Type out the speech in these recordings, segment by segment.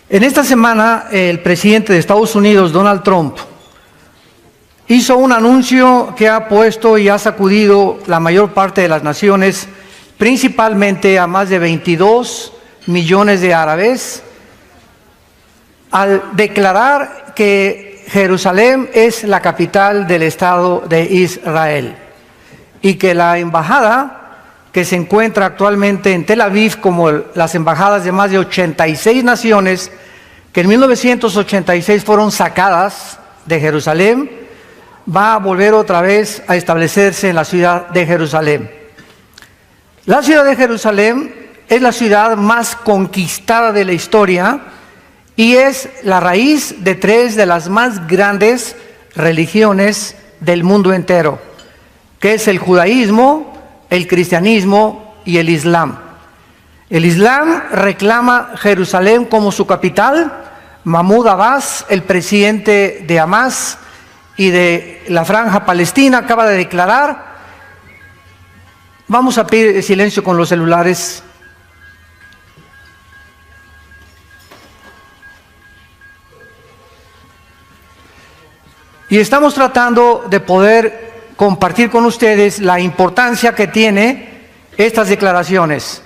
En esta semana, el presidente de Estados Unidos, Donald Trump, hizo un anuncio que ha puesto y ha sacudido la mayor parte de las naciones, principalmente a más de 22 millones de árabes, al declarar que Jerusalén es la capital del Estado de Israel y que la embajada que se encuentra actualmente en Tel Aviv, como las embajadas de más de 86 naciones, que en 1986 fueron sacadas de Jerusalén, va a volver otra vez a establecerse en la ciudad de Jerusalén. La ciudad de Jerusalén es la ciudad más conquistada de la historia y es la raíz de tres de las más grandes religiones del mundo entero, que es el judaísmo, el cristianismo y el islam. El islam reclama Jerusalén como su capital. Mahmoud Abbas, el presidente de Hamas y de la Franja Palestina, acaba de declarar. Vamos a pedir silencio con los celulares. Y estamos tratando de poder compartir con ustedes la importancia que tiene estas declaraciones,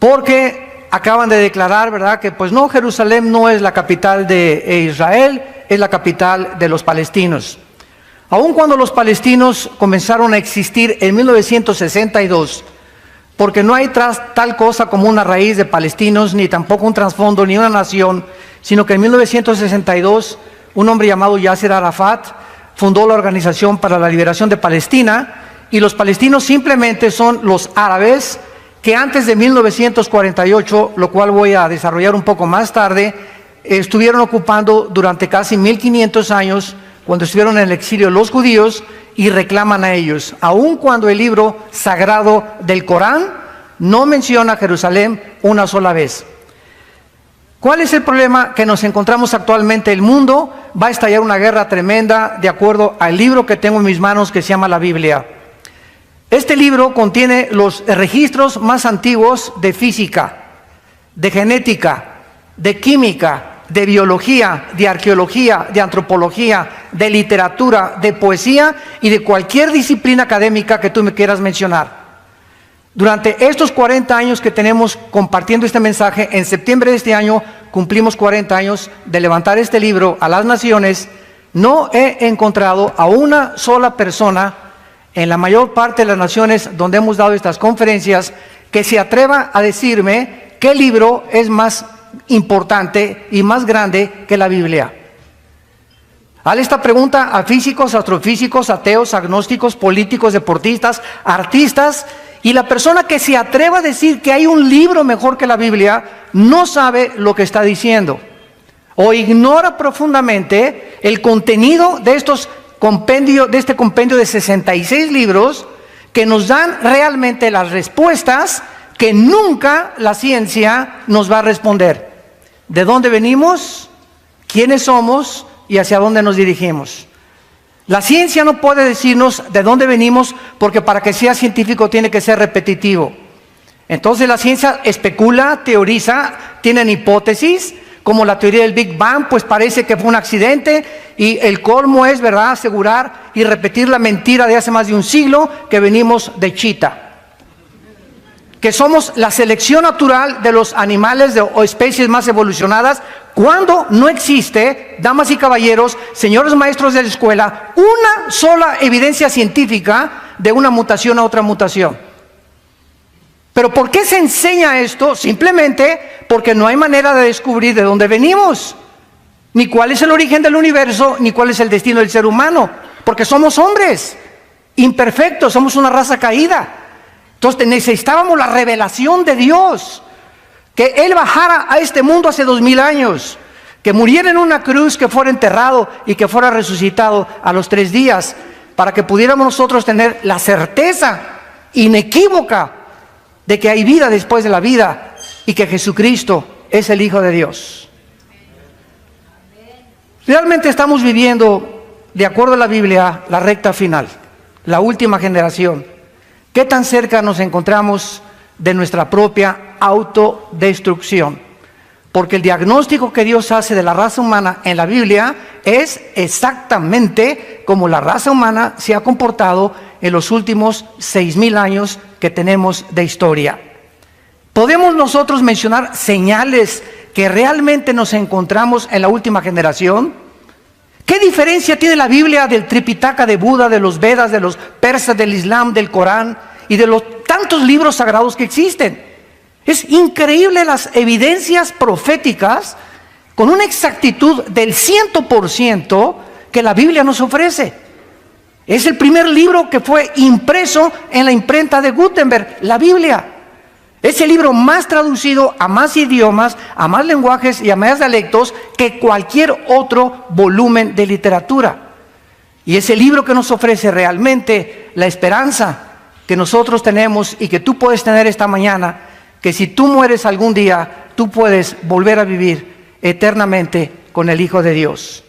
porque acaban de declarar, ¿verdad?, que pues no, Jerusalén no es la capital de Israel, es la capital de los palestinos. Aun cuando los palestinos comenzaron a existir en 1962, porque no hay tal cosa como una raíz de palestinos, ni tampoco un trasfondo, ni una nación, sino que en 1962 un hombre llamado Yasser Arafat fundó la Organización para la Liberación de Palestina, y los palestinos simplemente son los árabes que antes de 1948, lo cual voy a desarrollar un poco más tarde, estuvieron ocupando durante casi 1500 años, cuando estuvieron en el exilio los judíos, y reclaman a ellos, aun cuando el libro sagrado del Corán no menciona Jerusalén una sola vez. ¿Cuál es el problema que nos encontramos actualmente? El mundo va a estallar una guerra tremenda, de acuerdo al libro que tengo en mis manos, que se llama la Biblia. Este libro contiene los registros más antiguos de física, de genética, de química, de biología, de arqueología, de antropología, de literatura, de poesía y de cualquier disciplina académica que tú me quieras mencionar. Durante estos 40 años que tenemos compartiendo este mensaje, en septiembre de este año cumplimos 40 años de levantar este libro a las naciones. No he encontrado a una sola persona en la mayor parte de las naciones donde hemos dado estas conferencias que se atreva a decirme qué libro es más importante y más grande que la Biblia. Hazle esta pregunta a físicos, astrofísicos, ateos, agnósticos, políticos, deportistas, artistas, y la persona que se atreva a decir que hay un libro mejor que la Biblia no sabe lo que está diciendo, o ignora profundamente el contenido de este compendio de 66 libros que nos dan realmente las respuestas que nunca la ciencia nos va a responder. ¿De dónde venimos? ¿Quiénes somos? ¿Y hacia dónde nos dirigimos? La ciencia no puede decirnos de dónde venimos, porque para que sea científico tiene que ser repetitivo. Entonces la ciencia especula, teoriza, tienen hipótesis, como la teoría del Big Bang, pues parece que fue un accidente, y el colmo es, ¿verdad?, asegurar y repetir la mentira de hace más de un siglo, que venimos de chita, que somos la selección natural de los animales o especies más evolucionadas, cuando no existe, damas y caballeros, señores maestros de la escuela, una sola evidencia científica de una mutación a otra mutación. ¿Pero por qué se enseña esto? Simplemente porque no hay manera de descubrir de dónde venimos, ni cuál es el origen del universo, ni cuál es el destino del ser humano, porque somos hombres imperfectos, somos una raza caída. Entonces necesitábamos la revelación de Dios, que Él bajara a este mundo hace 2000 años, que muriera en una cruz, que fuera enterrado y que fuera resucitado a los 3 días, para que pudiéramos nosotros tener la certeza inequívoca de que hay vida después de la vida y que Jesucristo es el Hijo de Dios. Realmente estamos viviendo, de acuerdo a la Biblia, la recta final, la última generación. ¿Qué tan cerca nos encontramos de nuestra propia autodestrucción? porque el diagnóstico que Dios hace de la raza humana en la Biblia es exactamente como la raza humana se ha comportado en los últimos 6,000 años que tenemos de historia. ¿Podemos nosotros mencionar señales que realmente nos encontramos en la última generación? ¿Qué diferencia tiene la Biblia del Tripitaka de Buda, de los Vedas, de los persas, del Islam, del Corán y de los tantos libros sagrados que existen? Es increíble las evidencias proféticas con una exactitud del 100% que la Biblia nos ofrece. Es el primer libro que fue impreso en la imprenta de Gutenberg, la Biblia. Es el libro más traducido a más idiomas, a más lenguajes y a más dialectos que cualquier otro volumen de literatura. Y es el libro que nos ofrece realmente la esperanza que nosotros tenemos y que tú puedes tener esta mañana, que si tú mueres algún día, tú puedes volver a vivir eternamente con el Hijo de Dios.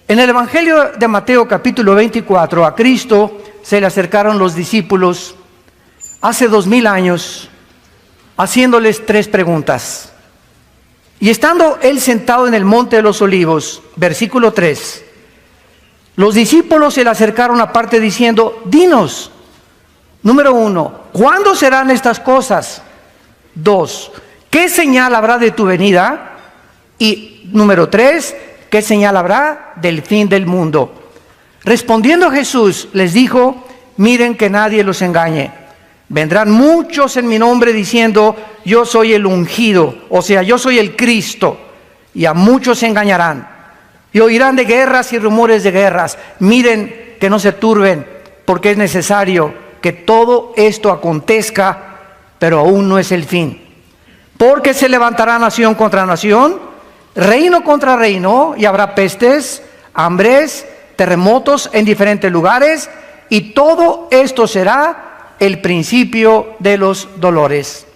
En el Evangelio de Mateo capítulo 24, a Cristo se le acercaron los discípulos hace 2000 años, haciéndoles 3 preguntas. Y estando él sentado en el monte de los olivos, versículo 3, los discípulos se le acercaron aparte diciendo: dinos, número 1, ¿cuándo serán estas cosas? 2, ¿qué señal habrá de tu venida? Y número 3, ¿qué señal habrá del fin del mundo? Respondiendo Jesús les dijo: miren que nadie los engañe. Vendrán muchos en mi nombre diciendo: yo soy el ungido, o sea, yo soy el Cristo, y a muchos se engañarán. Y oirán de guerras y rumores de guerras. Miren que no se turben, porque es necesario que todo esto acontezca, pero aún no es el fin. Porque se levantará nación contra nación, reino contra reino, y habrá pestes, hambres, terremotos en diferentes lugares, y todo esto será el principio de los dolores.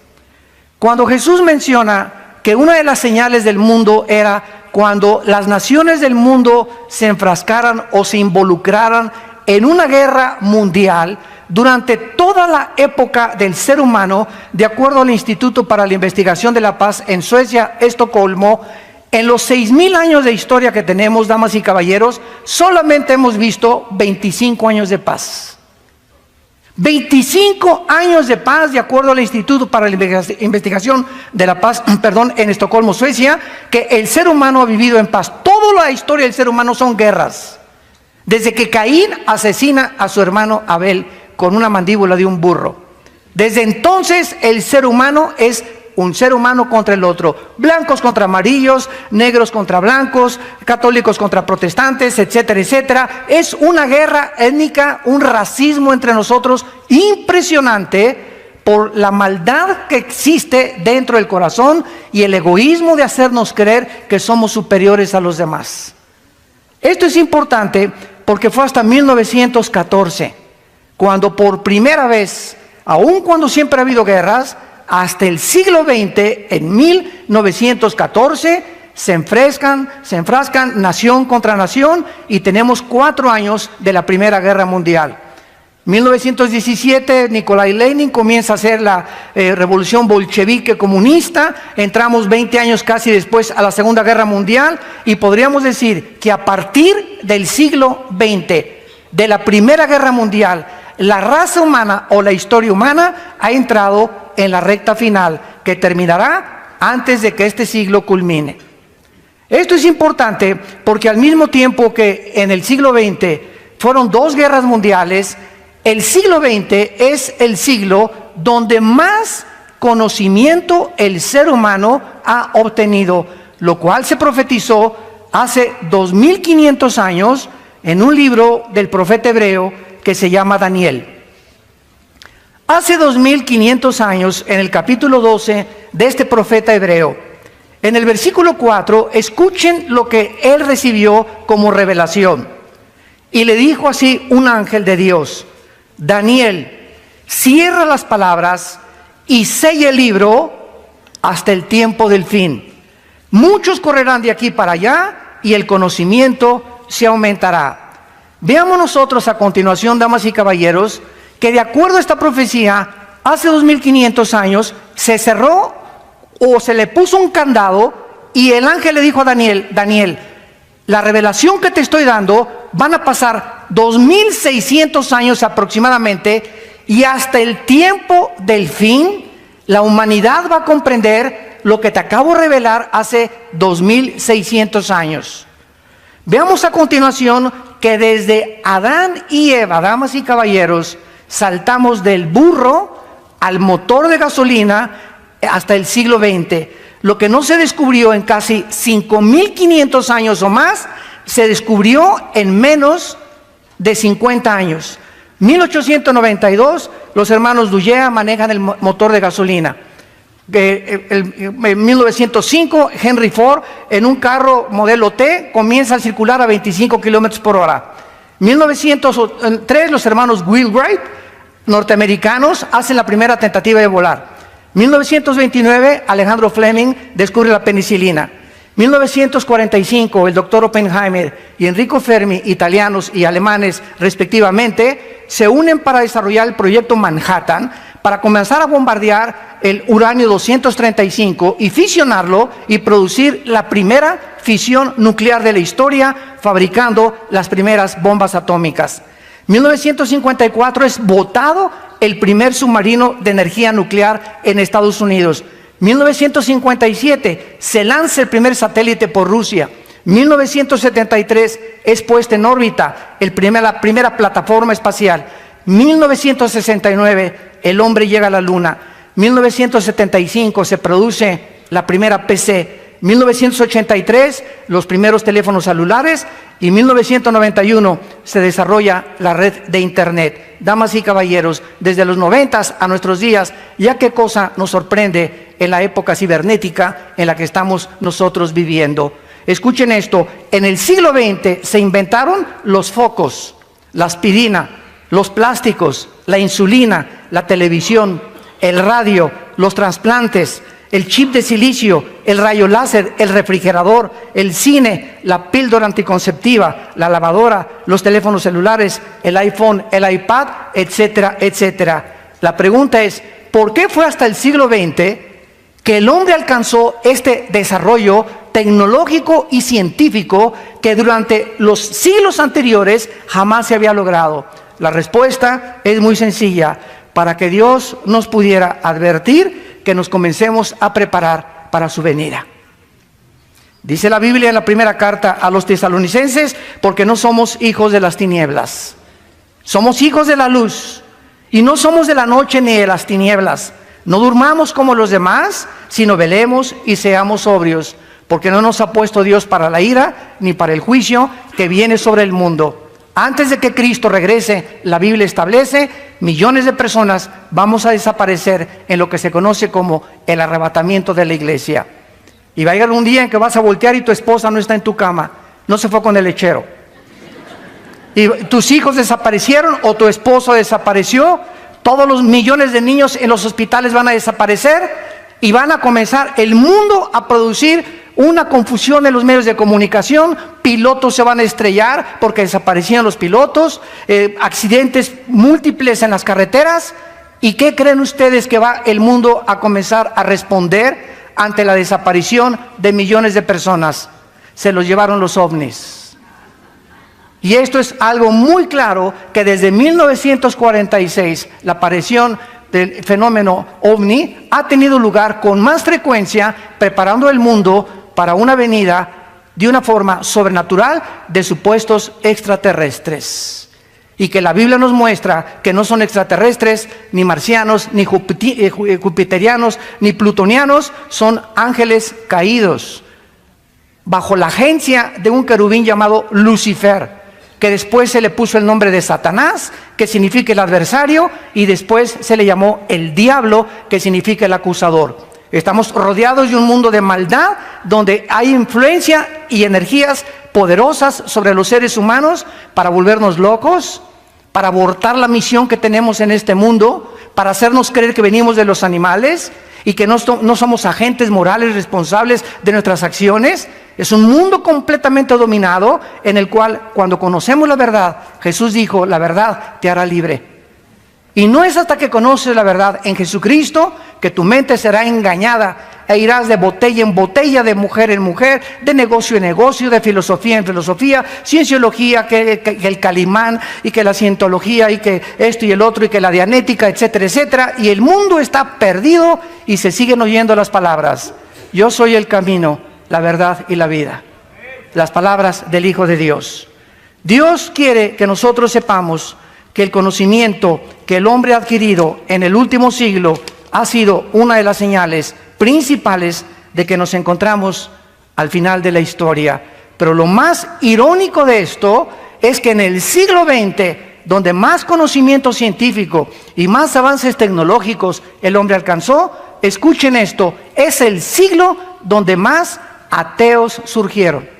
Cuando Jesús menciona que una de las señales del mundo era cuando las naciones del mundo se enfrascaran o se involucraran en una guerra mundial, durante toda la época del ser humano, de acuerdo al Instituto para la Investigación de la Paz en Suecia, Estocolmo, en los 6,000 años de historia que tenemos, damas y caballeros, solamente hemos visto 25 años de paz. 25 años de paz, de acuerdo al Instituto para la Investigación de la Paz, en Estocolmo, Suecia, que el ser humano ha vivido en paz. Toda la historia del ser humano son guerras. Desde que Caín asesina a su hermano Abel con una mandíbula de un burro. Desde entonces el ser humano es un ser humano contra el otro, blancos contra amarillos, negros contra blancos, católicos contra protestantes, etcétera, etcétera. Es una guerra étnica, un racismo entre nosotros impresionante por la maldad que existe dentro del corazón y el egoísmo de hacernos creer que somos superiores a los demás. Esto es importante porque fue hasta 1914 cuando por primera vez, aun cuando siempre ha habido guerras, hasta el siglo XX, en 1914, se enfrascan nación contra nación y tenemos 4 años de la Primera Guerra Mundial. 1917, Nikolai Lenin comienza a hacer la revolución bolchevique comunista. Entramos 20 años casi después a la Segunda Guerra Mundial y podríamos decir que a partir del siglo XX, de la Primera Guerra Mundial, la raza humana o la historia humana ha entrado en la recta final que terminará antes de que este siglo culmine. Esto es importante porque al mismo tiempo que en el siglo XX fueron 2 guerras mundiales, el siglo XX es el siglo donde más conocimiento el ser humano ha obtenido, lo cual se profetizó hace 2500 años en un libro del profeta hebreo que se llama Daniel. Hace 2500 años, en el capítulo 12 de este profeta hebreo, en el versículo 4, escuchen lo que él recibió como revelación. Y le dijo así un ángel de Dios: Daniel, cierra las palabras y sella el libro hasta el tiempo del fin. Muchos correrán de aquí para allá y el conocimiento se aumentará. Veamos nosotros a continuación, damas y caballeros, que de acuerdo a esta profecía, hace 2500 años se cerró o se le puso un candado y el ángel le dijo a Daniel: Daniel, la revelación que te estoy dando van a pasar 2600 años aproximadamente, y hasta el tiempo del fin la humanidad va a comprender lo que te acabo de revelar hace 2600 años. Veamos a continuación que desde Adán y Eva, damas y caballeros, saltamos del burro al motor de gasolina hasta el siglo XX. Lo que no se descubrió en casi 5500 años o más, se descubrió en menos de 50 años. 1892, los hermanos Dugea manejan el motor de gasolina. En 1905, Henry Ford, en un carro modelo T, comienza a circular a 25 kilómetros por hora. 1903, los hermanos Wheelwright, norteamericanos, hacen la primera tentativa de volar. 1929, Alejandro Fleming descubre la penicilina. 1945, el doctor Oppenheimer y Enrico Fermi, italianos y alemanes respectivamente, se unen para desarrollar el proyecto Manhattan, para comenzar a bombardear el uranio 235 y fisionarlo y producir la primera fisión nuclear de la historia, fabricando las primeras bombas atómicas. 1954 es botado el primer submarino de energía nuclear en Estados Unidos. 1957 se lanza el primer satélite por Rusia. 1973 es puesta en órbita la primera plataforma espacial. 1969 el hombre llega a la luna. 1975 se produce la primera PC. 1983 los primeros teléfonos celulares, y 1991 se desarrolla la red de internet. Damas y caballeros, desde los 90 a nuestros días, ya qué cosa nos sorprende en la época cibernética en la que estamos nosotros viviendo. Escuchen esto: en el siglo XX se inventaron los focos, la aspirina, los plásticos, la insulina, la televisión, el radio, los trasplantes, el chip de silicio, el rayo láser, el refrigerador, el cine, la píldora anticonceptiva, la lavadora, los teléfonos celulares, el iPhone, el iPad, etcétera, etcétera. La pregunta es: ¿por qué fue hasta el siglo XX que el hombre alcanzó este desarrollo tecnológico y científico que durante los siglos anteriores jamás se había logrado? La respuesta es muy sencilla: para que Dios nos pudiera advertir que nos comencemos a preparar para su venida. Dice la Biblia en la primera carta a los tesalonicenses: porque no somos hijos de las tinieblas, somos hijos de la luz, y no somos de la noche ni de las tinieblas. No durmamos como los demás, sino velemos y seamos sobrios, porque no nos ha puesto Dios para la ira, ni para el juicio que viene sobre el mundo. Antes de que Cristo regrese, la Biblia establece, millones de personas vamos a desaparecer en lo que se conoce como el arrebatamiento de la iglesia. Y va a llegar un día en que vas a voltear y tu esposa no está en tu cama, no se fue con el lechero. Y tus hijos desaparecieron o tu esposo desapareció. Todos los millones de niños en los hospitales van a desaparecer y van a comenzar el mundo a producir una confusión en los medios de comunicación. Pilotos se van a estrellar porque desaparecieron los pilotos, accidentes múltiples en las carreteras. ¿Y qué creen ustedes que va el mundo a comenzar a responder ante la desaparición de millones de personas? Se los llevaron los ovnis. Y esto es algo muy claro, que desde 1946 la aparición del fenómeno ovni ha tenido lugar con más frecuencia, preparando el mundo para una venida de una forma sobrenatural de supuestos extraterrestres. Y que la Biblia nos muestra que no son extraterrestres, ni marcianos, ni jupiterianos, ni plutonianos, son ángeles caídos, bajo la agencia de un querubín llamado Lucifer, que después se le puso el nombre de Satanás, que significa el adversario, y después se le llamó el diablo, que significa el acusador. Estamos rodeados de un mundo de maldad, donde hay influencia y energías poderosas sobre los seres humanos para volvernos locos, para abortar la misión que tenemos en este mundo, para hacernos creer que venimos de los animales y que no somos agentes morales responsables de nuestras acciones. Es un mundo completamente dominado, en el cual, cuando conocemos la verdad, Jesús dijo: la verdad te hará libre. Y no es hasta que conoces la verdad en Jesucristo que tu mente será engañada e irás de botella en botella, de mujer en mujer, de negocio en negocio, de filosofía en filosofía, cienciología, que el Calimán, y que la cientología, y que esto y el otro, y que la dianética, etcétera, etcétera. Y el mundo está perdido y se siguen oyendo las palabras: yo soy el camino, la verdad y la vida. Las palabras del Hijo de Dios. Dios quiere que nosotros sepamos que el conocimiento que el hombre ha adquirido en el último siglo ha sido una de las señales principales de que nos encontramos al final de la historia. Pero lo más irónico de esto es que en el siglo XX, donde más conocimiento científico y más avances tecnológicos el hombre alcanzó, escuchen esto, es el siglo donde más ateos surgieron.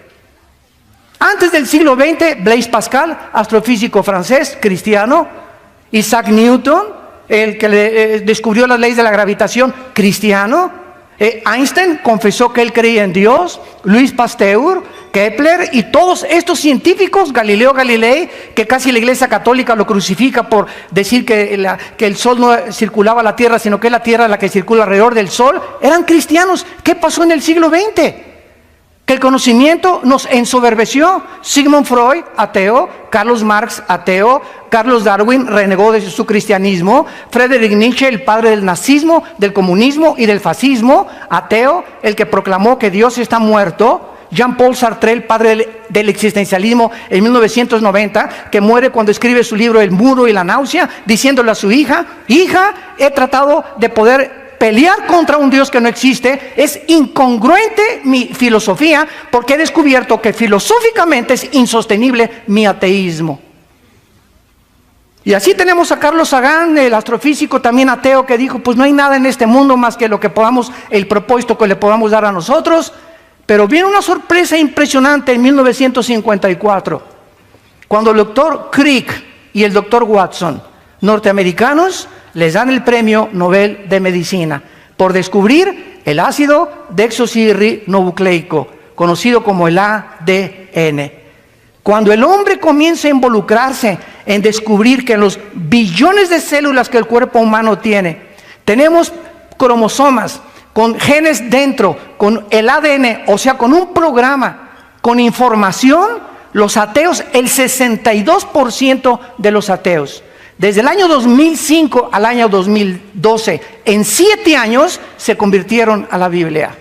Antes del siglo XX, Blaise Pascal, astrofísico francés, cristiano; Isaac Newton, el que descubrió las leyes de la gravitación, cristiano; Einstein confesó que él creía en Dios; Louis Pasteur, Kepler y todos estos científicos, Galileo Galilei, que casi la Iglesia Católica lo crucifica por decir que el Sol no circulaba la Tierra, sino que es la Tierra la que circula alrededor del Sol, eran cristianos. ¿Qué pasó en el siglo XX? Que el conocimiento nos ensoberbeció. Sigmund Freud, ateo; Carlos Marx, ateo; Carlos Darwin renegó de su cristianismo; Friedrich Nietzsche, el padre del nazismo, del comunismo y del fascismo, ateo, el que proclamó que Dios está muerto; Jean-Paul Sartre, el padre del existencialismo, en 1990, que muere cuando escribe su libro El muro y la náusea, diciéndole a su hija: hija, he tratado de poder pelear contra un Dios que no existe, es incongruente mi filosofía, porque he descubierto que filosóficamente es insostenible mi ateísmo. Y así tenemos a Carlos Sagan, el astrofísico también ateo, que dijo: pues no hay nada en este mundo más que lo que podamos, el propósito que le podamos dar a nosotros. Pero viene una sorpresa impresionante en 1954, cuando el doctor Crick y el doctor Watson, norteamericanos, les dan el premio Nobel de Medicina por descubrir el ácido desoxirribonucleico, conocido como el ADN. Cuando el hombre comienza a involucrarse en descubrir que en los billones de células que el cuerpo humano tiene, tenemos cromosomas con genes dentro, con el ADN, o sea, con un programa, con información, los ateos, el 62% de los ateos, desde el año 2005 al año 2012, en 7 años, se convirtieron a la Biblia.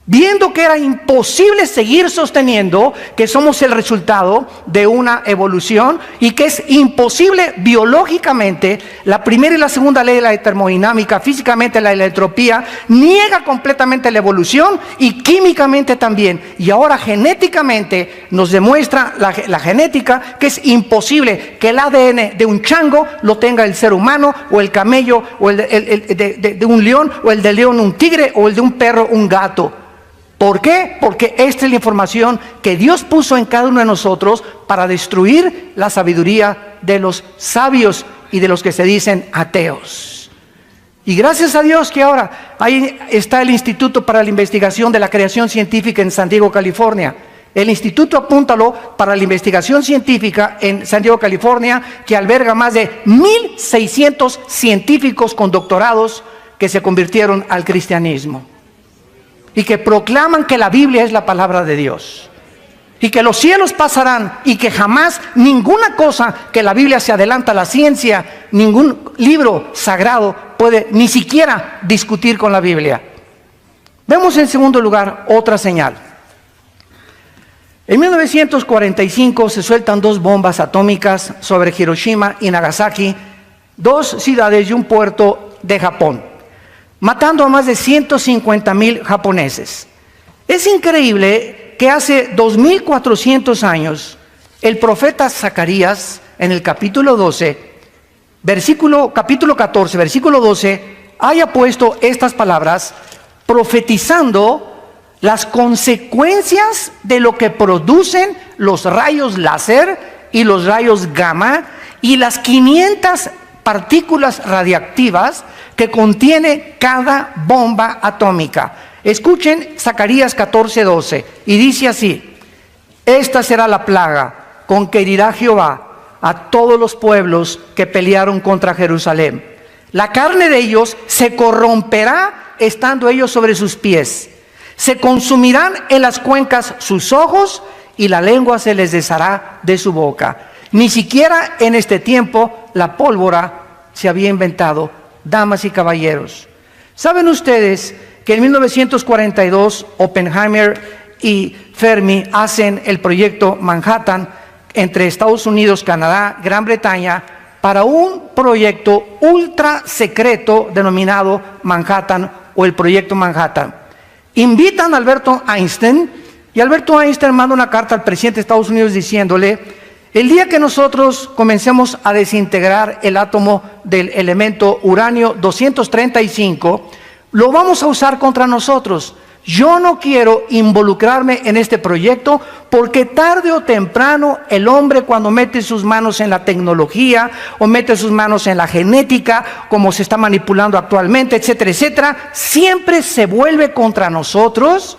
Viendo que era imposible seguir sosteniendo que somos el resultado de una evolución y que es imposible biológicamente, la primera y la segunda ley de la termodinámica, físicamente la de la entropía, niega completamente la evolución, y químicamente también. Y ahora genéticamente nos demuestra la genética que es imposible que el ADN de un chango lo tenga el ser humano, o el camello, o el de un león, o el del león un tigre, o el de un perro un gato. ¿Por qué? Porque esta es la información que Dios puso en cada uno de nosotros para destruir la sabiduría de los sabios y de los que se dicen ateos. Y gracias a Dios que ahora ahí está el Instituto para la Investigación de la Creación Científica en San Diego, California. El instituto, apúntalo, para la investigación científica en San Diego, California, que alberga más de 1,600 científicos con doctorados que se convirtieron al cristianismo y que proclaman que la Biblia es la palabra de Dios, y que los cielos pasarán, y que jamás ninguna cosa que la Biblia se adelanta a la ciencia, ningún libro sagrado puede ni siquiera discutir con la Biblia. Vemos en segundo lugar otra señal. En 1945 se sueltan 2 bombas atómicas sobre Hiroshima y Nagasaki, 2 ciudades y un puerto de Japón, matando a más de 150,000 japoneses. Es increíble que hace 2400 años el profeta Zacarías, en el capítulo 12, capítulo 14, versículo 12, haya puesto estas palabras, profetizando las consecuencias de lo que producen los rayos láser y los rayos gamma y las 500 partículas radiactivas que contiene cada bomba atómica. Escuchen Zacarías 14:12, y dice así: esta será la plaga con que herirá Jehová a todos los pueblos que pelearon contra Jerusalén. La carne de ellos se corromperá estando ellos sobre sus pies. Se consumirán en las cuencas sus ojos y la lengua se les deshará de su boca. Ni siquiera en este tiempo la pólvora se había inventado. Damas y caballeros, ¿saben ustedes que en 1942 Oppenheimer y Fermi hacen el proyecto Manhattan entre Estados Unidos, Canadá, Gran Bretaña, para un proyecto ultra secreto denominado Manhattan o el proyecto Manhattan? Invitan a Alberto Einstein y Alberto Einstein manda una carta al presidente de Estados Unidos diciéndole: el día que nosotros comencemos a desintegrar el átomo del elemento uranio 235, lo vamos a usar contra nosotros. Yo no quiero involucrarme en este proyecto porque tarde o temprano el hombre, cuando mete sus manos en la tecnología o mete sus manos en la genética, como se está manipulando actualmente, etcétera, etcétera, siempre se vuelve contra nosotros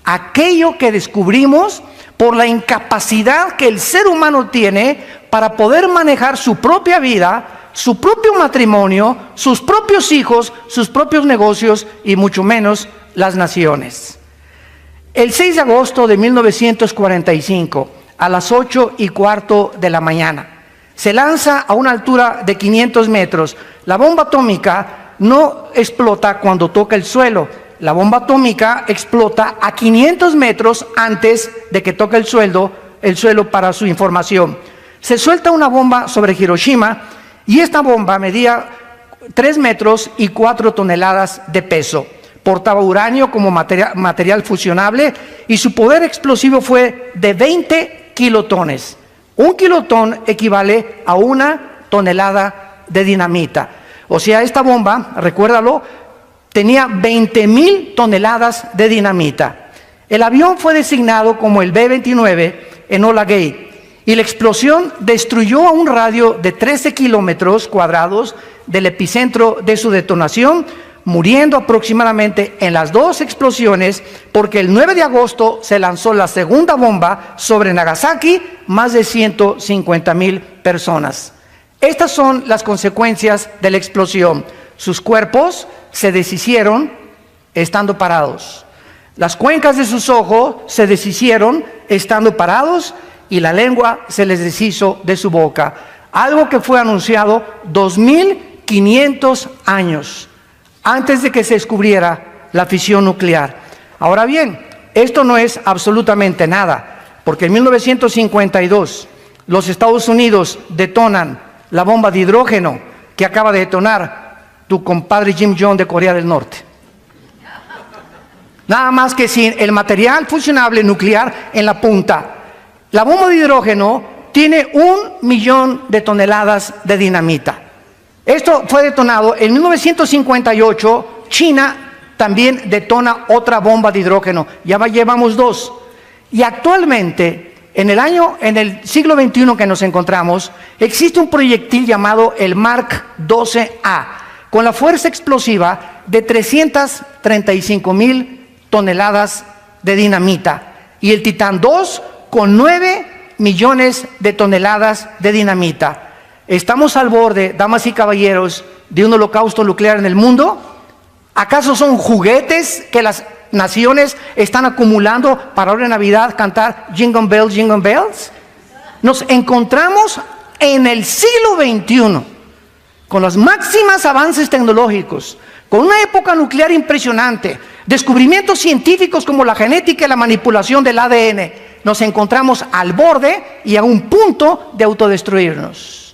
aquello que descubrimos por la incapacidad que el ser humano tiene para poder manejar su propia vida, su propio matrimonio, sus propios hijos, sus propios negocios y mucho menos las naciones. El 6 de agosto de 1945, a las 8:15 de la mañana, se lanza a una altura de 500 metros. La bomba atómica no explota cuando toca el suelo. La bomba atómica explota a 500 metros antes de que toque el suelo, para su información. Se suelta una bomba sobre Hiroshima y esta bomba medía 3 metros y 4 toneladas de peso. Portaba uranio como material fusionable y su poder explosivo fue de 20 kilotones. Un kilotón equivale a 1 tonelada de dinamita. O sea, esta bomba, recuérdalo, tenía 20,000 toneladas de dinamita. El avión fue designado como el B-29 Enola Gay y la explosión destruyó a un radio de 13 kilómetros cuadrados del epicentro de su detonación, muriendo aproximadamente en las 2 explosiones, porque el 9 de agosto se lanzó la segunda bomba sobre Nagasaki, más de 150,000 personas. Estas son las consecuencias de la explosión. Sus cuerpos se deshicieron estando parados. Las cuencas de sus ojos se deshicieron estando parados y la lengua se les deshizo de su boca. Algo que fue anunciado 2500 años antes de que se descubriera la fisión nuclear. Ahora bien, esto no es absolutamente nada, porque en 1952 los Estados Unidos detonan la bomba de hidrógeno que acaba de detonar tu compadre Kim Jong de Corea del Norte. Nada más que sin el material fusionable nuclear en la punta. La bomba de hidrógeno tiene 1,000,000 de toneladas de dinamita. Esto fue detonado en 1958. China también detona otra bomba de hidrógeno. Ya llevamos 2. Y actualmente, en el siglo XXI que nos encontramos, existe un proyectil llamado el Mark 12A, con la fuerza explosiva de 335,000 toneladas de dinamita, y el Titán 2 con 9 millones de toneladas de dinamita. ¿Estamos al borde, damas y caballeros, de un holocausto nuclear en el mundo? ¿Acaso son juguetes que las naciones están acumulando para ahora en Navidad cantar Jingle Bells, Jingle Bells? Nos encontramos en el siglo XXI, con los máximos avances tecnológicos, con una época nuclear impresionante, descubrimientos científicos como la genética y la manipulación del ADN. Nos encontramos al borde y a un punto de autodestruirnos.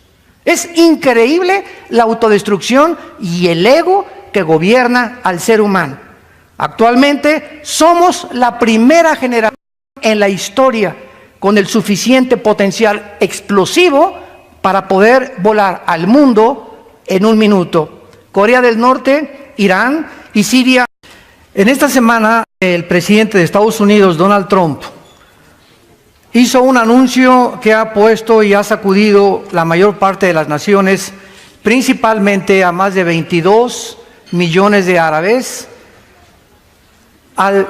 Es increíble la autodestrucción y el ego que gobierna al ser humano. Actualmente somos la primera generación en la historia con el suficiente potencial explosivo para poder volar al mundo en 1 minuto. Corea del Norte, Irán y Siria. En esta semana, el presidente de Estados Unidos, Donald Trump, hizo un anuncio que ha puesto y ha sacudido la mayor parte de las naciones, principalmente a más de 22 millones de árabes, al